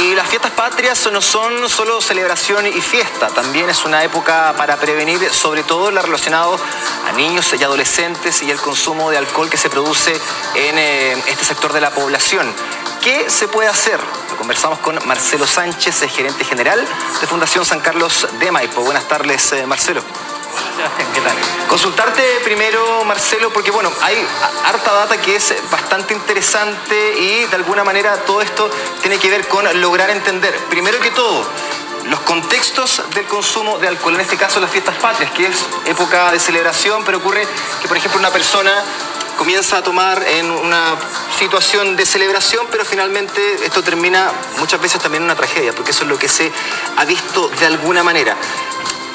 Y las fiestas patrias no son solo celebración y fiesta, también es una época para prevenir sobre todo lo relacionado a niños y adolescentes y el consumo de alcohol que se produce en este sector de la población. ¿Qué se puede hacer? Lo conversamos con Marcelo Sánchez, gerente general de Fundación San Carlos de Maipo. Buenas tardes, Marcelo. ¿Qué tal? Consultarte primero, Marcelo, porque bueno, hay harta data que es bastante interesante y de alguna manera todo esto tiene que ver con lograr entender, primero que todo, los contextos del consumo de alcohol, en este caso las fiestas patrias, que es época de celebración, pero ocurre que, por ejemplo, una persona comienza a tomar en una situación de celebración, pero finalmente esto termina muchas veces también en una tragedia, porque eso es lo que se ha visto de alguna manera.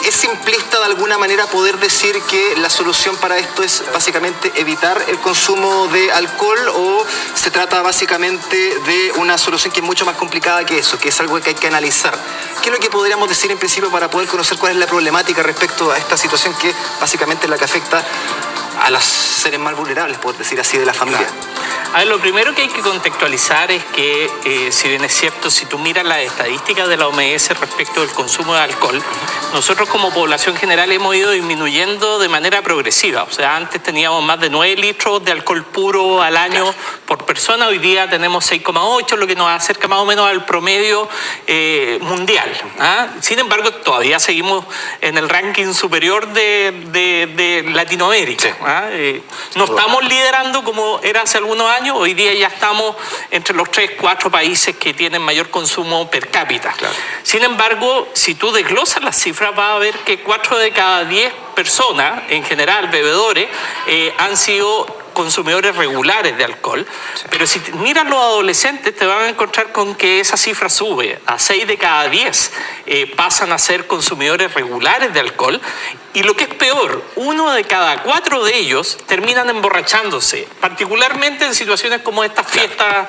¿Es simplista de alguna manera poder decir que la solución para esto es básicamente evitar el consumo de alcohol o se trata básicamente de una solución que es mucho más complicada que eso, que es algo que hay que analizar? ¿Qué es lo que podríamos decir en principio para poder conocer cuál es la problemática respecto a esta situación que básicamente es la que afecta a los seres más vulnerables, por decir así, de la familia? Claro. A ver, lo primero que hay que contextualizar es que, si bien es cierto, si tú miras las estadísticas de la OMS respecto del consumo de alcohol, nosotros como población general hemos ido disminuyendo de manera progresiva. O sea, antes teníamos más de 9 litros de alcohol puro al año por persona, hoy día tenemos 6,8, lo que nos acerca más o menos al promedio mundial. Sin embargo, todavía seguimos en el ranking superior de Latinoamérica. No estamos liderando como era hace algunos años, hoy día ya estamos entre los 3-4 países que tienen mayor consumo per cápita. Claro. Sin embargo, si tú desglosas las cifras, vas a ver que 4 de cada 10 personas, en general bebedores, han sido consumidores regulares de alcohol, sí. Pero si miras los adolescentes te van a encontrar con que esa cifra sube a 6 de cada 10 pasan a ser consumidores regulares de alcohol, y lo que es peor, 1 de cada 4 de ellos terminan emborrachándose, particularmente en situaciones como estas fiestas,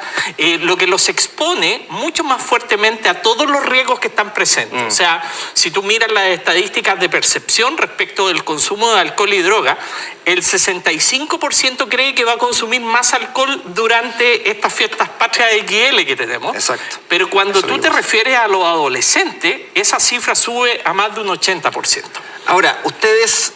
lo que los expone mucho más fuertemente a todos los riesgos que están presentes. O sea, si tú miras las estadísticas de percepción respecto del consumo de alcohol y droga, el 65% cree que va a consumir más alcohol durante estas fiestas patrias XL que tenemos. Exacto. Pero cuando tú te refieres a los adolescentes, esa cifra sube a más de un 80%. Ahora, ustedes,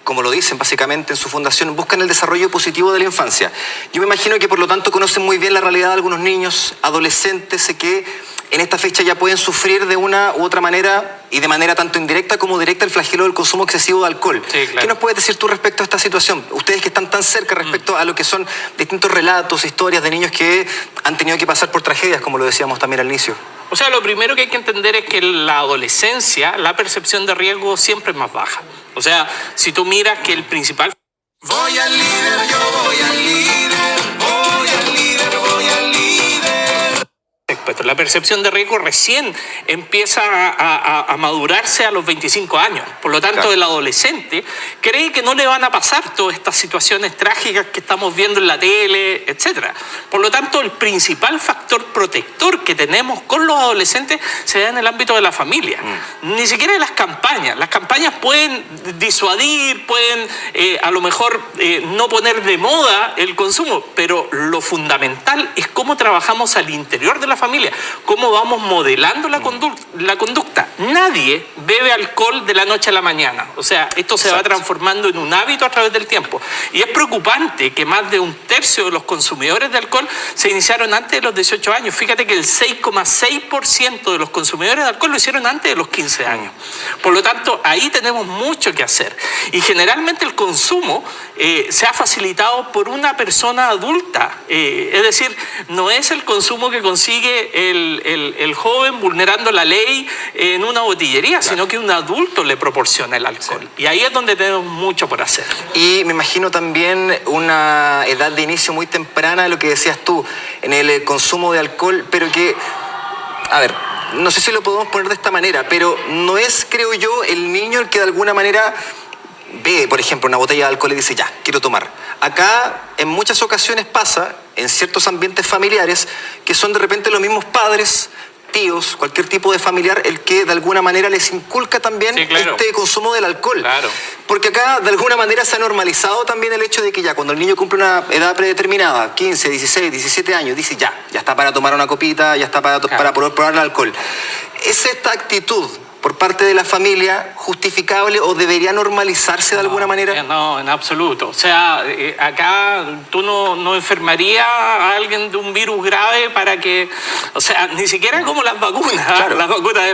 como lo dicen básicamente en su fundación, buscan el desarrollo positivo de la infancia. Yo me imagino que por lo tanto conocen muy bien la realidad de algunos niños, adolescentes, que en esta fecha ya pueden sufrir de una u otra manera y de manera tanto indirecta como directa el flagelo del consumo excesivo de alcohol. Sí, claro. ¿Qué nos puedes decir tú respecto a esta situación? Ustedes que están tan cerca respecto a lo que son distintos relatos, historias de niños que han tenido que pasar por tragedias, como lo decíamos también al inicio. O sea, lo primero que hay que entender es que en la adolescencia la percepción de riesgo siempre es más baja. O sea, si tú miras que el principal... Voy al líder, yo voy al líder, voy al líder, voy al líder. La percepción de riesgo recién empieza a madurarse a los 25 años. Por lo tanto, claro, el adolescente cree que no le van a pasar todas estas situaciones trágicas que estamos viendo en la tele, etc. Por lo tanto, el principal factor protector que tenemos con los adolescentes se da en el ámbito de la familia. Ni siquiera de las campañas. Las campañas pueden disuadir, pueden a lo mejor no poner de moda el consumo, pero lo fundamental es cómo trabajamos al interior de la familia, cómo vamos modelando la conducta. Nadie bebe alcohol de la noche a la mañana. O sea, esto se va transformando en un hábito a través del tiempo. Y es preocupante que más de 1/3 de los consumidores de alcohol se iniciaron antes de los 18 años. Fíjate que el 6,6% de los consumidores de alcohol lo hicieron antes de los 15 años. Por lo tanto, ahí tenemos mucho que hacer. Y generalmente el consumo se ha facilitado por una persona adulta. Es decir, no es el consumo que consigue el joven vulnerando la ley en una botillería, claro, sino que un adulto le proporciona el alcohol. Sí. Y ahí es donde tenemos mucho por hacer. Y me imagino también una edad de inicio muy temprana de lo que decías tú, en el consumo de alcohol, pero que, a ver, no sé si lo podemos poner de esta manera, pero no es, creo yo, el niño el que de alguna manera ve, por ejemplo, una botella de alcohol y dice, ya, quiero tomar. Acá, en muchas ocasiones pasa, en ciertos ambientes familiares, que son de repente los mismos padres, tíos, cualquier tipo de familiar, el que de alguna manera les inculca también Sí, claro. este consumo del alcohol. Claro. Porque acá de alguna manera se ha normalizado también el hecho de que ya cuando el niño cumple una edad predeterminada, 15, 16, 17 años, dice ya está para tomar una copita, ya está para poder probar el alcohol. ¿Es esta actitud por parte de la familia justificable o debería normalizarse de alguna manera? No, en absoluto. O sea, acá tú no enfermarías a alguien de un virus grave para que... O sea, ni siquiera como las vacunas. Claro. Las vacunas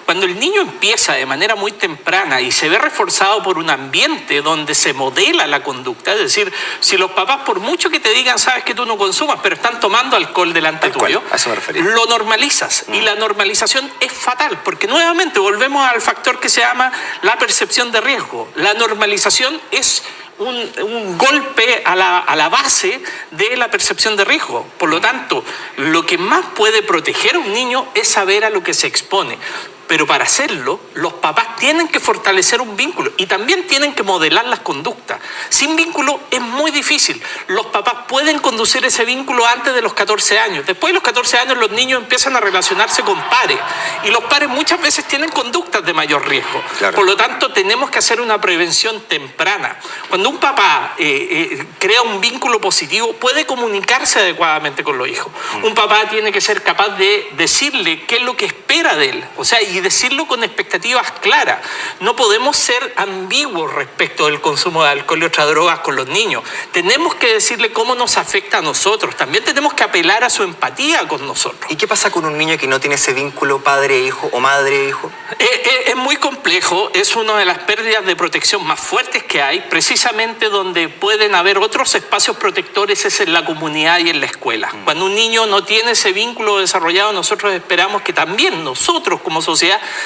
cuando el niño empieza de manera muy temprana y se ve reforzado por un ambiente donde se modela la conducta, es decir, si los papás, por mucho que te digan, sabes que tú no consumas, pero están tomando alcohol delante tuyo, a eso me refería. lo normalizas. Y la normalización es fatal, porque nuevamente volvemos al factor que se llama la percepción de riesgo. La normalización es un golpe a la base de la percepción de riesgo. Por lo tanto, lo que más puede proteger a un niño es saber a lo que se expone. Pero para hacerlo, los papás tienen que fortalecer un vínculo y también tienen que modelar las conductas. Sin vínculo es muy difícil. Los papás pueden conducir ese vínculo antes de los 14 años. Después de los 14 años los niños empiezan a relacionarse con pares y los pares muchas veces tienen conductas de mayor riesgo. Claro. Por lo tanto, tenemos que hacer una prevención temprana. Cuando un papá crea un vínculo positivo, puede comunicarse adecuadamente con los hijos. Un papá tiene que ser capaz de decirle qué es lo que espera de él. O sea, y decirlo con expectativas claras. No podemos ser ambiguos respecto del consumo de alcohol y otras drogas con los niños. Tenemos que decirle cómo nos afecta a nosotros. También tenemos que apelar a su empatía con nosotros. ¿Y qué pasa con un niño que no tiene ese vínculo padre-hijo o madre-hijo? Es muy complejo, es una de las pérdidas de protección más fuertes que hay, precisamente donde pueden haber otros espacios protectores es en la comunidad y en la escuela. Cuando un niño no tiene ese vínculo desarrollado, nosotros esperamos que también nosotros como sociedad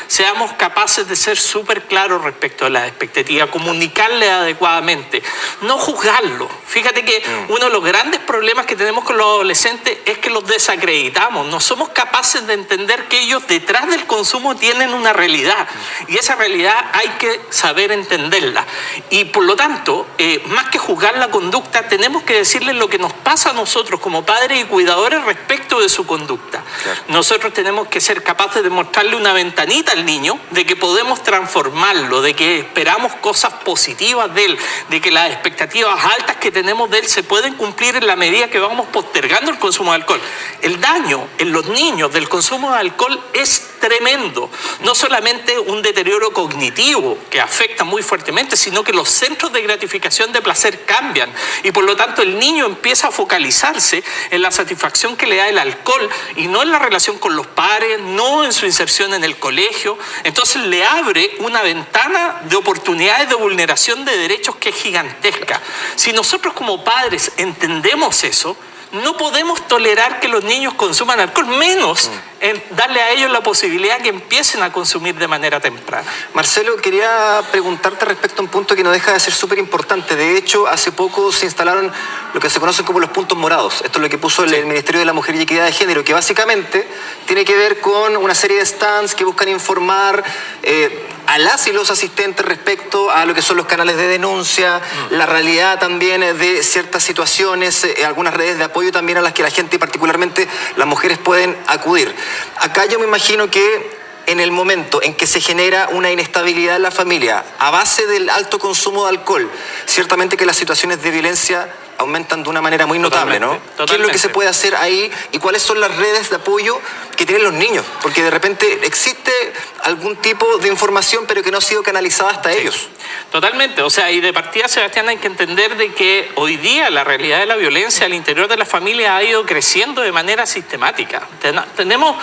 seamos capaces de ser súper claros respecto a las expectativas, comunicarle adecuadamente, no juzgarlo. Fíjate que uno de los grandes problemas que tenemos con los adolescentes es que los desacreditamos, no somos capaces de entender que ellos detrás del consumo tienen una realidad y esa realidad hay que saber entenderla y por lo tanto, más que juzgar la conducta, tenemos que decirles lo que nos pasa a nosotros como padres y cuidadores respecto de su conducta. Claro. Nosotros tenemos que ser capaces de mostrarle una ventanita al niño, de que podemos transformarlo, de que esperamos cosas positivas de él, de que las expectativas altas que tenemos de él se pueden cumplir en la medida que vamos postergando el consumo de alcohol. El daño en los niños del consumo de alcohol es tremendo. No solamente un deterioro cognitivo que afecta muy fuertemente, sino que los centros de gratificación de placer cambian y por lo tanto el niño empieza a focalizarse en la satisfacción que le da el alcohol y no en la relación con los pares, no en su inserción en el colegio. Entonces le abre una ventana de oportunidades de vulneración de derechos que es gigantesca. Si nosotros como padres entendemos eso, no podemos tolerar que los niños consuman alcohol, menos en darle a ellos la posibilidad que empiecen a consumir de manera temprana. Marcelo, quería preguntarte respecto a un punto que no deja de ser súper importante. De hecho, hace poco se instalaron lo que se conocen como los puntos morados. Esto es lo que puso el Ministerio de la Mujer y Equidad de Género, que básicamente tiene que ver con una serie de stands que buscan informar a las y los asistentes respecto a lo que son los canales de denuncia, la realidad también de ciertas situaciones, algunas redes de apoyo también a las que la gente, particularmente las mujeres, pueden acudir. Acá yo me imagino que en el momento en que se genera una inestabilidad en la familia a base del alto consumo de alcohol, ciertamente que las situaciones de violencia aumentan de una manera muy notable, ¿no? Totalmente. ¿Qué es lo que se puede hacer ahí y cuáles son las redes de apoyo que tienen los niños? Porque de repente existe algún tipo de información pero que no ha sido canalizada hasta ellos. Totalmente, o sea, y de partida, Sebastián, hay que entender de que hoy día la realidad de la violencia al interior de la familia ha ido creciendo de manera sistemática. Tenemos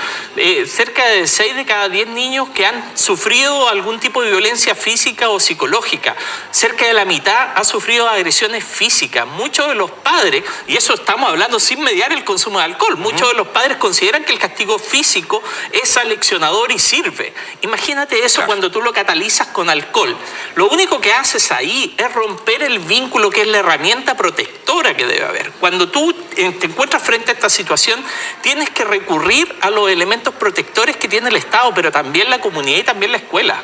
cerca de 6 de cada 10 niños que han sufrido algún tipo de violencia física o psicológica. Cerca de la mitad ha sufrido agresiones físicas. Muchos de los padres, y eso estamos hablando sin mediar el consumo de alcohol, muchos de los padres consideran que el castigo físico es aleccionador y sirve. Imagínate eso cuando tú lo catalizas con alcohol. Lo único que haces ahí es romper el vínculo que es la herramienta protectora que debe haber. Cuando tú te encuentras frente a esta situación, tienes que recurrir a los elementos protectores que tiene el Estado, pero también la comunidad y también la escuela.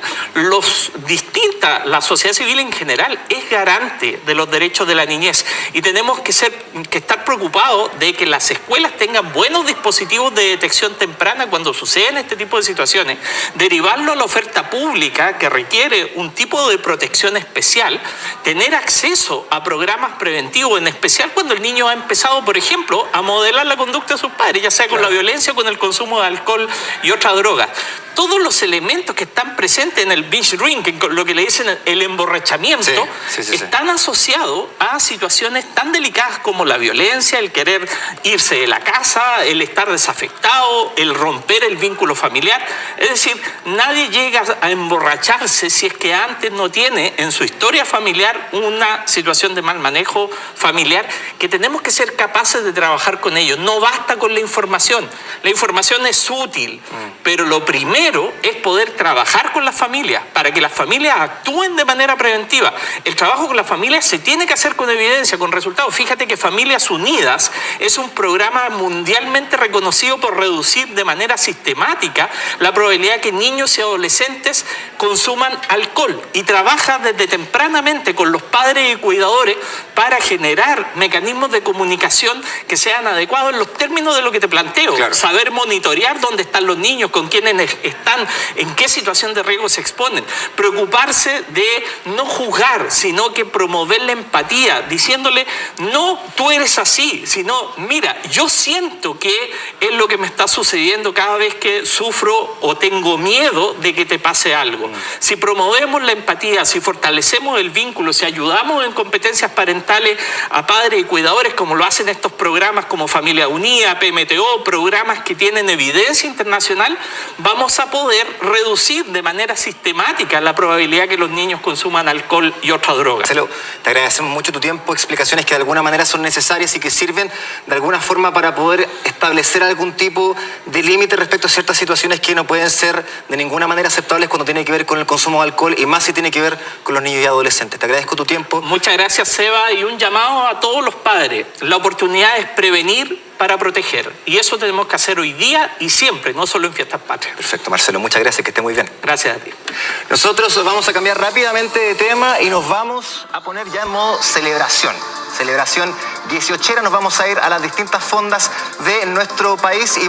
La sociedad civil en general es garante de los derechos de la niñez y tenemos que estar preocupados de que las escuelas tengan buenos dispositivos de detección temprana cuando suceden este tipo de situaciones, derivarlo a la oferta pública que requiere un tipo de protección especial, tener acceso a programas preventivos, en especial cuando el niño ha empezado, por ejemplo, a modelar la conducta de sus padres, ya sea con la violencia o con el consumo de alcohol y otras drogas. Todos los elementos que están presentes en el binge drinking, lo que le dicen el emborrachamiento, están asociados a situaciones tan delicadas como la violencia, el querer irse de la casa, el estar desafectado, el romper el vínculo familiar. Es decir, nadie llega a emborracharse si es que antes no tiene en su historia familiar una situación de mal manejo familiar, que tenemos que ser capaces de trabajar con ellos. No basta con la información. La información es útil, pero lo primero es poder trabajar con las familias para que las familias actúen de manera preventiva. El trabajo con las familias se tiene que hacer con evidencia, con resultados. Fíjate que Familias Unidas es un programa mundialmente reconocido por reducir de manera sistemática la probabilidad de que niños y adolescentes consuman alcohol, y trabaja desde tempranamente con los padres y cuidadores para generar mecanismos de comunicación que sean adecuados en los términos de lo que te planteo. Claro. Saber monitorear dónde están los niños, con quiénes están, en qué situación de riesgo se exponen. Preocuparse de no juzgar, sino que promover la empatía, diciéndole, no, tú eres así, sino, mira, yo siento que es lo que me está sucediendo cada vez que sufro o tengo miedo de que te pase algo. Si promovemos la empatía, si fortalecemos el vínculo, si ayudamos en competencias parentales a padres y cuidadores, como lo hacen estos programas como Familia Unida, PMTO, programas que tienen evidencia internacional, vamos a poder reducir de manera sistemática la probabilidad que los niños consuman alcohol y otras drogas. Marcelo, te agradecemos mucho tu tiempo, explicaciones que de alguna manera son necesarias y que sirven de alguna forma para poder establecer algún tipo de límite respecto a ciertas situaciones que no pueden ser de ninguna manera aceptables cuando tiene que ver con el consumo de alcohol, y más si tiene que ver con los niños y adolescentes. Te agradezco tu tiempo. Muchas gracias, Seba, y un llamado a todos los padres. La oportunidad es prevenir para proteger, y eso tenemos que hacer hoy día y siempre, no solo en Fiestas Patrias. Perfecto, Marcelo, muchas gracias, que esté muy bien. Gracias a ti. Nosotros vamos a cambiar rápidamente de tema y nos vamos a poner ya en modo celebración. Celebración 18era, nos vamos a ir a las distintas fondas de nuestro país y vamos